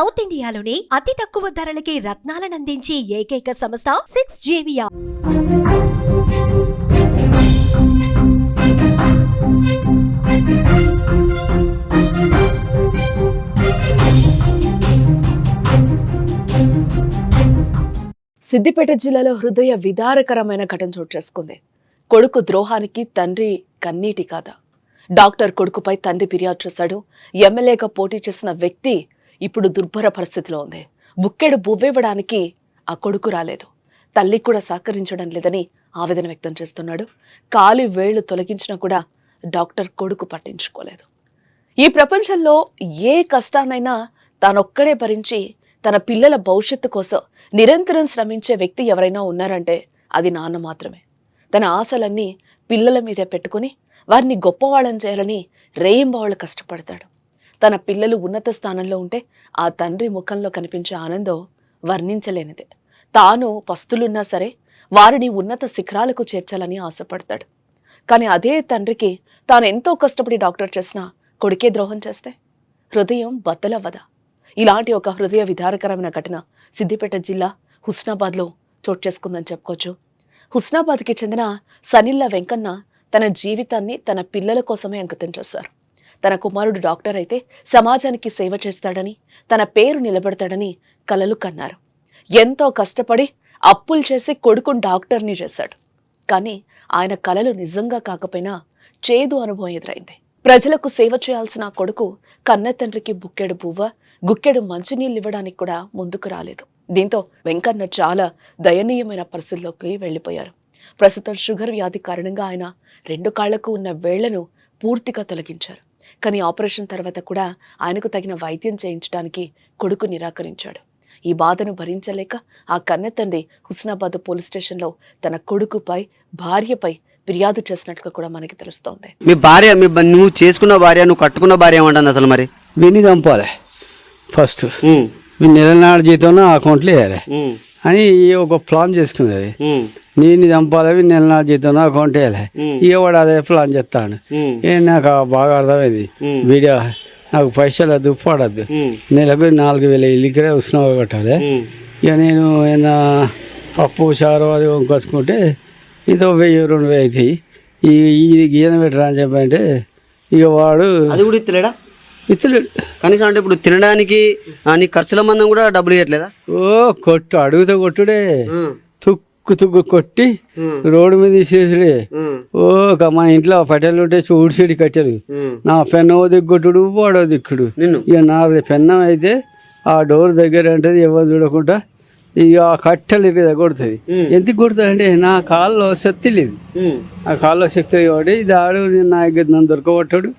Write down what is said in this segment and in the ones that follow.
South ఇండియాలోని అతి తక్కువ ధరలకి రత్నాలనందించే ఏకైక సంస్థ 6JVR. సిద్దిపేట జిల్లాలో హృదయ విదారకరమైన ఘటన చోటు చేసుకుంది. కొడుకు ద్రోహానికి తండ్రి కన్నీటి కాద. డాక్టర్ కొడుకుపై తండ్రి ఫిర్యాదు చేశాడు. ఎమ్మెల్యేగా పోటీ చేసిన వ్యక్తి ఇప్పుడు దుర్భర పరిస్థితిలో ఉంది. బుక్కెడు బువ్వివ్వడానికి ఆ కొడుకు రాలేదు. తల్లి కూడా సహకరించడం లేదని ఆవేదన వ్యక్తం చేస్తున్నాడు. కాలి వేళ్లు తొలగించినా కూడా డాక్టర్ కొడుకు పట్టించుకోలేదు. ఈ ప్రపంచంలో ఏ కష్టాన్నైనా తానొక్కడే భరించి తన పిల్లల భవిష్యత్తు కోసం నిరంతరం శ్రమించే వ్యక్తి ఎవరైనా ఉన్నారంటే అది నాన్న మాత్రమే. తన ఆశలన్నీ పిల్లల మీదే పెట్టుకుని వారిని గొప్పవాళ్ళని చేయాలని రేయింబావుళ్ళు కష్టపడతాడు. తన పిల్లలు ఉన్నత స్థానంలో ఉంటే ఆ తండ్రి ముఖంలో కనిపించే ఆనందం వర్ణించలేనిదే. తాను పస్తులున్నా సరే వారిని ఉన్నత శిఖరాలకు చేర్చాలని ఆశపడతాడు. కానీ అదే తండ్రికి తాను ఎంతో కష్టపడి డాక్టర్ చేసినా కొడుకే ద్రోహం చేస్తే హృదయం బద్దలవ్వదా? ఇలాంటి ఒక హృదయ విదారకరమైన ఘటన సిద్దిపేట జిల్లా హుస్నాబాద్లో చోటు చేసుకుందని చెప్పుకోవచ్చు. హుస్నాబాద్కి చెందిన సనిల్ల వెంకన్న తన జీవితాన్ని తన పిల్లల కోసమే అంకితం చేశారు. తన కుమారుడు డాక్టర్ అయితే సమాజానికి సేవ చేస్తాడని, తన పేరు నిలబెడతాడని కలలు కన్నారు. ఎంతో కష్టపడి అప్పులు చేసి కొడుకుని డాక్టర్ని చేశాడు. కానీ ఆయన కలలు నిజంగా కాకపోయినా చేదు అనుభవం ఎదురైంది. ప్రజలకు సేవ చేయాల్సిన కొడుకు కన్న తండ్రికి బుక్కెడు పువ్వ, గుక్కెడు మంచినీళ్ళు ఇవ్వడానికి కూడా ముందుకు రాలేదు. దీంతో వెంకన్న చాలా దయనీయమైన పరిస్థితుల్లోకి వెళ్లిపోయారు. ప్రస్తుతం షుగర్ వ్యాధి కారణంగా ఆయన 2 కాళ్లకు ఉన్న వేళ్లను పూర్తిగా తొలగించారు. కానీ ఆపరేషన్ తర్వాత కూడా ఆయనకు తగిన వైద్యం చేయించడానికి కొడుకు నిరాకరించాడు. ఈ బాధను భరించలేక ఆ కన్న తండ్రి హుస్నాబాద్ పోలీస్ స్టేషన్లో తన కొడుకుపై, భార్యపై ఫిర్యాదు చేసినట్లుగా కూడా మనకి తెలుస్తోంది. మీ భార్య, నువ్వు చేసుకున్న భార్య, నువ్వు కట్టుకున్న భార్య ఏమంటుంది అసలు? మరి విని చంపాలి ఫస్ట్, నెలనాడు జీతం అకౌంట్లో వేయాలి అని ఒక ప్లాన్ చేసుకునేది. నేను చంపాలి, నెలనాడు జీతం అకౌంట్ వేయాలి. ఇవాడు అదే ప్లాన్ చేస్తాడు. నాకు బాగా అర్థమైంది. వీడియో నాకు పైసలు వద్దు, పడద్దు, నెలకు 4,000 ఇల్లుకరే ఉష్ణాలు కట్టాలి. ఇక నేను ఏమైనా పప్పు చారు అది వంకొచ్చుకుంటే ఇదో 1,000-2,000 అవుతాయి. ఇది గీన పెట్టరా అని చెప్పంటే ఇక వాడు అది కూడా ఇస్తలేడా? ఇస్తలేడు కనీసం. అంటే ఇప్పుడు తినడానికి నీ ఖర్చుల మందం కూడా డబ్బులు ఇవ్వట్లేదా? ఓ కొట్టు అడుగుతా కొట్టుడే, తుక్కు కొట్టి రోడ్డు మీద తీసేసుడే. మా ఇంట్లో పట్టెలు ఉంటే ఊడిసేడి కట్టారు. నా పెన్నో దిగ్గొట్టుడు, వాడో దిక్కుడు. ఇక నా పెన్నం అయితే ఆ డోర్ దగ్గర అంటది, ఎవరు చూడకుండా ఇక ఆ కట్టెలు కొడుతుంది. ఎందుకు కొడుతుంది అంటే నా కాళ్ళలో శక్తి లేదు. ఆ కాళ్ళలో శక్తి కాబట్టి దాడు నా నన్ను దొరకబట్టాడు.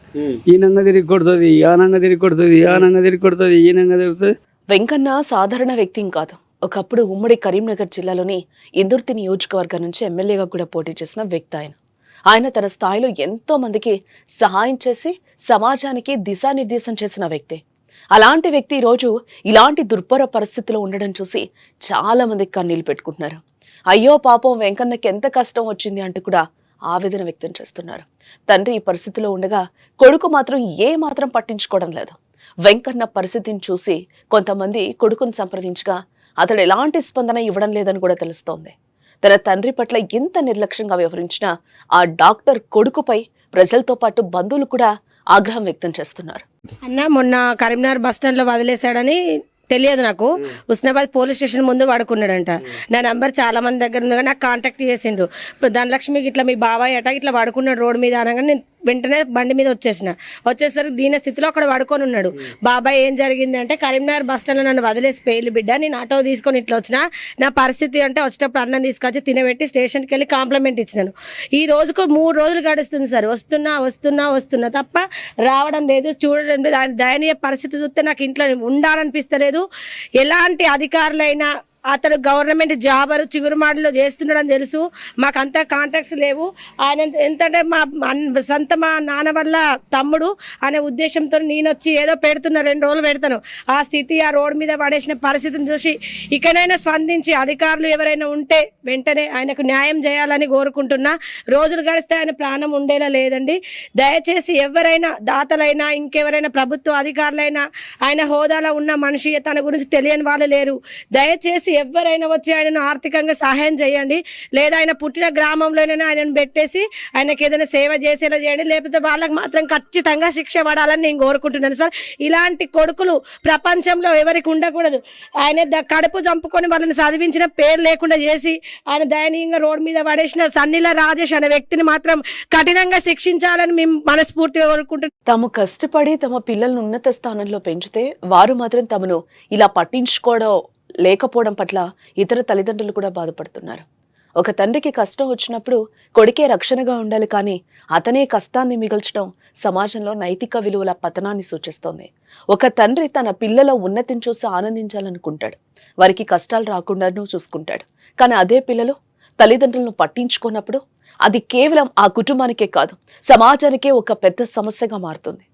ఈనంగా తిరిగి కొడుతుంది, ఆనంగా తిరిగి కొడుతుంది, ఆనంగా తిరిగి కొడుతుంది, ఈనంగా తిరుగుతుంది. వెంకన్న సాధారణ వ్యక్తి కాదు. ఒకప్పుడు ఉమ్మడి కరీంనగర్ జిల్లాలోని ఇందుర్తి నియోజకవర్గం నుంచి ఎమ్మెల్యేగా కూడా పోటీ చేసిన వ్యక్తి ఆయన తన స్థాయిలో ఎంతో మందికి సహాయం చేసి సమాజానికి దిశానిర్దేశం చేసిన వ్యక్తి. అలాంటి వ్యక్తి ఈరోజు ఇలాంటి దుర్భర పరిస్థితిలో ఉండడం చూసి చాలా మంది కన్నీళ్లు పెట్టుకుంటున్నారు. అయ్యో పాపం, వెంకన్నకి ఎంత కష్టం వచ్చింది అంటూ కూడా ఆవేదన వ్యక్తం చేస్తున్నారు. తండ్రి ఈ పరిస్థితిలో ఉండగా కొడుకు మాత్రం ఏ మాత్రం పట్టించుకోవడం లేదు. వెంకన్న పరిస్థితిని చూసి కొంతమంది కొడుకును సంప్రదించగా అతడు ఎలాంటి స్పందన ఇవ్వడం లేదని కూడా తెలుస్తోంది. తన తండ్రి పట్ల ఎంత నిర్లక్ష్యంగా వ్యవహరించినా ఆ డాక్టర్ కొడుకుపై ప్రజలతో పాటు బంధువులు కూడా ఆగ్రహం వ్యక్తం చేస్తున్నారు. అన్న మొన్న కరీంనగర్ బస్ స్టాండ్ లో వదిలేశాడని తెలియదు నాకు. హుస్నాబాద్ పోలీస్ స్టేషన్ ముందు వాడుకున్నాడంట. నా నంబర్ చాలా మంది దగ్గర ఉంది, నాకు కాంటాక్ట్ చేసిండ్రు. ఇప్పుడు ధనలక్ష్మికి ఇట్లా మీ బాబాయ్ అట ఇట్లా వాడుకున్నాడు రోడ్డు మీద అనగా నేను వెంటనే బండి మీద వచ్చేసరికి దీని స్థితిలో అక్కడ పడుకొని ఉన్నాడు. బాబాయ్ ఏం జరిగింది అంటే, కరీంనగర్ బస్ స్టాండ్ లో నన్ను వదిలేసి పేర్లు బిడ్డ, నేను ఆటో తీసుకొని ఇట్లా వచ్చిన, నా పరిస్థితి అంటే వచ్చేటప్పుడు అన్నం తీసుకొచ్చి తినబెట్టి స్టేషన్కి వెళ్ళి కాంప్లిమెంట్ ఇచ్చినాను. ఈ రోజుకు 3 రోజులు గడుస్తుంది సార్. వస్తున్నా తప్ప రావడం లేదు, చూడడం లేదు. దయనీయ పరిస్థితి చూస్తే నాకు ఇంట్లో ఉండాలనిపిస్తలేదు. ఎలాంటి అధికారులైనా అతను గవర్నమెంట్ జాబరు చిగురుమాడిలో చేస్తున్నాడని తెలుసు. మాకంతా కాంటాక్ట్స్ లేవు. ఆయన ఎంతంటే మా నాన్న వల్ల తమ్ముడు అనే ఉద్దేశంతో నేను వచ్చి ఏదో పెడుతున్నా, 2 రోజులు పెడతాను. ఆ స్థితి ఆ రోడ్డు మీద పడేసిన పరిస్థితిని చూసి ఇకనైనా స్పందించి అధికారులు ఎవరైనా ఉంటే వెంటనే ఆయనకు న్యాయం చేయాలని కోరుకుంటున్నా. రోజులు గడిస్తే ఆయన ప్రాణం ఉండేలా లేదండి. దయచేసి ఎవరైనా దాతలైనా ఇంకెవరైనా ప్రభుత్వ అధికారులైనా ఆయన హోదాలో ఉన్న మనిషి తన గురించి తెలియని వాళ్ళు లేరు. దయచేసి ఎవరైనా వచ్చి ఆయనను ఆర్థికంగా సహాయం చేయండి, లేదా ఆయన పుట్టిన గ్రామంలోనైనా ఆయనను పెట్టేసి ఆయనకి ఏదైనా సేవ చేసేలా చేయండి. లేకపోతే వాళ్ళకి మాత్రం ఖచ్చితంగా శిక్ష పడాలని నేను కోరుకుంటున్నాను సార్. ఇలాంటి కొడుకులు ప్రపంచంలో ఎవరికి ఉండకూడదు. ఆయన కడుపు చంపుకొని వాళ్ళని చదివించిన పేరు లేకుండా చేసి ఆయన దయనీయంగా రోడ్డు మీద పడేసిన సన్నిల రాజేష్ అనే వ్యక్తిని మాత్రం కఠినంగా శిక్షించాలని మేము మనస్ఫూర్తిగా కోరుకుంటున్నాం. తాము కష్టపడి తమ పిల్లలను ఉన్నత స్థానంలో పెంచితే వారు మాత్రం తమను ఇలా పట్టించుకోవడం లేకపోవడం పట్ల ఇతర తల్లిదండ్రులు కూడా బాధపడుతున్నారు. ఒక తండ్రికి కష్టం వచ్చినప్పుడు కొడుకే రక్షణగా ఉండాలి, కానీ అతనే కష్టాన్ని మిగల్చడం సమాజంలో నైతిక విలువల పతనాన్ని సూచిస్తోంది. ఒక తండ్రి తన పిల్లల ఉన్నతిని చూసి ఆనందించాలనుకుంటాడు, వారికి కష్టాలు రాకుండానూ చూసుకుంటాడు. కానీ అదే పిల్లలు తల్లిదండ్రులను పట్టించుకున్నప్పుడు అది కేవలం ఆ కుటుంబానికే కాదు, సమాజానికే ఒక పెద్ద సమస్యగా మారుతుంది.